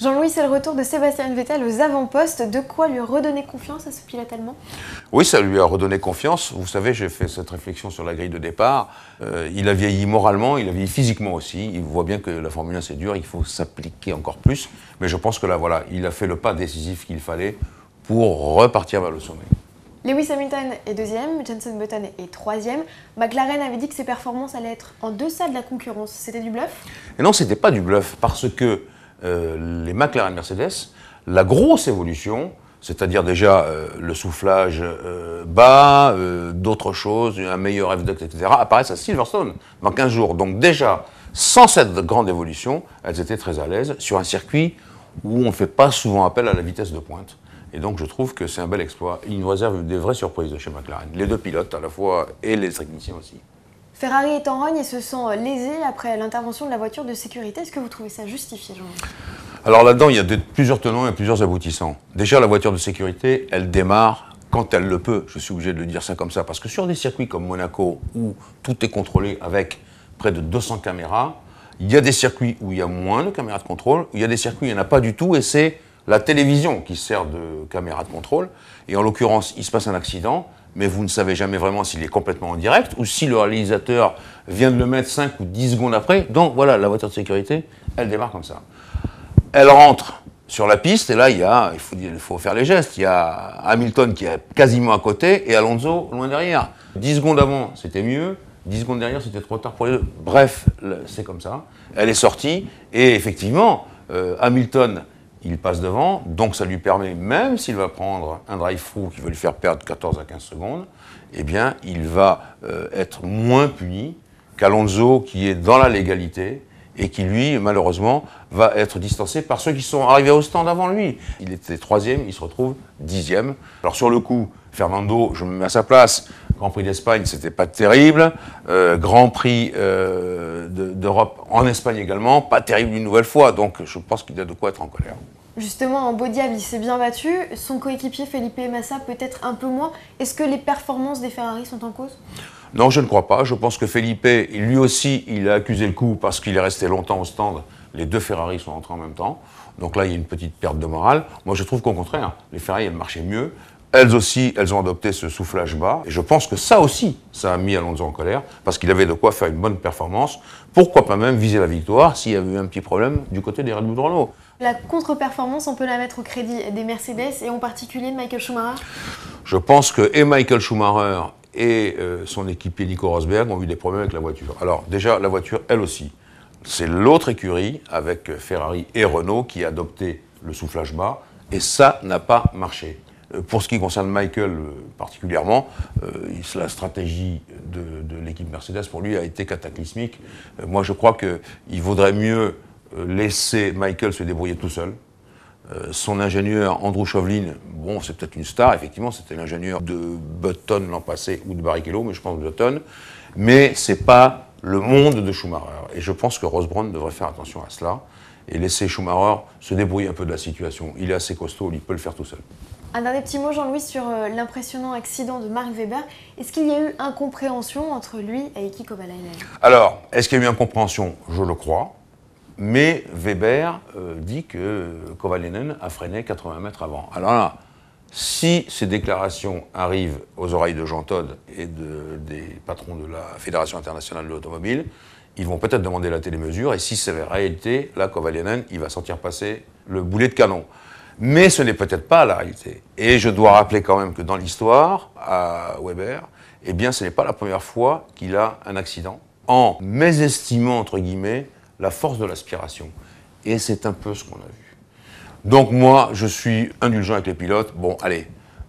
Jean-Louis, c'est le retour de Sébastien Vettel aux avant-postes. De quoi lui redonner confiance à ce pilote allemand? Oui, ça lui a redonné confiance. Vous savez, j'ai fait cette réflexion sur la grille de départ. Il a vieilli moralement, il a vieilli physiquement aussi. Il voit bien que la Formule 1, c'est dur, il faut s'appliquer encore plus. Mais je pense que là, voilà, il a fait le pas décisif qu'il fallait pour repartir vers le sommet. Lewis Hamilton est deuxième, Jenson Button est troisième. McLaren avait dit que ses performances allaient être en deçà de la concurrence. C'était du bluff? Et non, c'était pas du bluff, parce que les McLaren Mercedes, la grosse évolution, c'est-à-dire déjà le soufflage bas, d'autres choses, un meilleur F-duct, etc., apparaissent à Silverstone dans 15 jours. Donc déjà, sans cette grande évolution, elles étaient très à l'aise sur un circuit où on ne fait pas souvent appel à la vitesse de pointe. Et donc je trouve que c'est un bel exploit. Il nous réserve des vraies surprises chez McLaren. Les deux pilotes à la fois et les techniciens aussi. Ferrari est en rogne et se sent lésé après l'intervention de la voiture de sécurité. Est-ce que vous trouvez ça justifié, Jean-Louis? Alors là-dedans, il y a plusieurs tenants et plusieurs aboutissants. Déjà, la voiture de sécurité, elle démarre quand elle le peut. Je suis obligé de le dire ça comme ça. Parce que sur des circuits comme Monaco, où tout est contrôlé avec près de 200 caméras, il y a des circuits où il y a moins de caméras de contrôle, il y a des circuits où il n'y en a pas du tout, et c'est la télévision qui sert de caméra de contrôle. Et en l'occurrence, il se passe un accident, mais vous ne savez jamais vraiment s'il est complètement en direct ou si le réalisateur vient de le mettre 5 ou 10 secondes après. Donc voilà, la voiture de sécurité, elle démarre comme ça. Elle rentre sur la piste, et là, il faut faire les gestes. Il y a Hamilton qui est quasiment à côté et Alonso loin derrière. 10 secondes avant, c'était mieux. 10 secondes derrière, c'était trop tard pour les deux. Bref, c'est comme ça. Elle est sortie, et effectivement, Hamilton, il passe devant, donc ça lui permet, même s'il va prendre un drive-through qui va lui faire perdre 14 à 15 secondes, eh bien, il va être moins puni qu'Alonso, qui est dans la légalité, et qui, lui, malheureusement, va être distancé par ceux qui sont arrivés au stand avant lui. Il était troisième, il se retrouve dixième. Alors sur le coup, Fernando, je me mets à sa place, Grand Prix d'Espagne, c'était pas terrible. Grand Prix d'Europe en Espagne également, pas terrible une nouvelle fois. Donc je pense qu'il y a de quoi être en colère. Justement, en beau diable, il s'est bien battu. Son coéquipier Felipe Massa peut-être un peu moins. Est-ce que les performances des Ferrari sont en cause? Non, je ne crois pas. Je pense que Felipe, lui aussi, il a accusé le coup parce qu'il est resté longtemps au stand. Les deux Ferrari sont entrés en même temps. Donc là, il y a une petite perte de morale. Moi, je trouve qu'au contraire, les Ferrari, elles marchaient mieux. Elles aussi, elles ont adopté ce soufflage bas. Et je pense que ça aussi, ça a mis Alonso en colère, parce qu'il avait de quoi faire une bonne performance. Pourquoi pas même viser la victoire s'il y avait eu un petit problème du côté des Red Bull Renault. La contre-performance, on peut la mettre au crédit des Mercedes et en particulier de Michael Schumacher? Je pense que et Michael Schumacher et son équipier Nico Rosberg ont eu des problèmes avec la voiture. Alors déjà, la voiture, elle aussi, c'est l'autre écurie avec Ferrari et Renault qui a adopté le soufflage bas, et ça n'a pas marché. Pour ce qui concerne Michael particulièrement, la stratégie de l'équipe Mercedes pour lui a été cataclysmique. Moi je crois qu'il vaudrait mieux laisser Michael se débrouiller tout seul. Son ingénieur Andrew Chauvelin, bon c'est peut-être une star, effectivement c'était l'ingénieur de Button l'an passé ou de Barrichello, mais je pense de Button, mais c'est pas le monde de Schumacher. Et je pense que Ross Brawn devrait faire attention à cela et laisser Schumacher se débrouiller un peu de la situation. Il est assez costaud, il peut le faire tout seul. Un dernier petit mot, Jean-Louis, sur l'impressionnant accident de Mark Webber. Est-ce qu'il y a eu incompréhension entre lui et Heikki Kovalainen? Alors, est-ce qu'il y a eu incompréhension? Je le crois. Mais Webber dit que Kovalainen a freiné 80 mètres avant. Alors là, si ces déclarations arrivent aux oreilles de Jean Todt et des patrons de la Fédération internationale de l'automobile, ils vont peut-être demander la télémesure, et si c'est la réalité, là, Kovalainen, il va sentir passer le boulet de canon. Mais ce n'est peut-être pas la réalité. Et je dois rappeler quand même que dans l'histoire, à Webber, eh bien, ce n'est pas la première fois qu'il a un accident, en mésestimant, entre guillemets, la force de l'aspiration. Et c'est un peu ce qu'on a vu. Donc moi, je suis indulgent avec les pilotes. Bon, allez,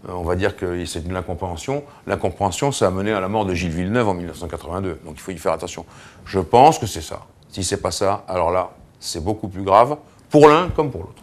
on va dire que c'est de l'incompréhension. L'incompréhension, ça a mené à la mort de Gilles Villeneuve en 1982. Donc il faut y faire attention. Je pense que c'est ça. Si c'est pas ça, alors là, c'est beaucoup plus grave, pour l'un comme pour l'autre.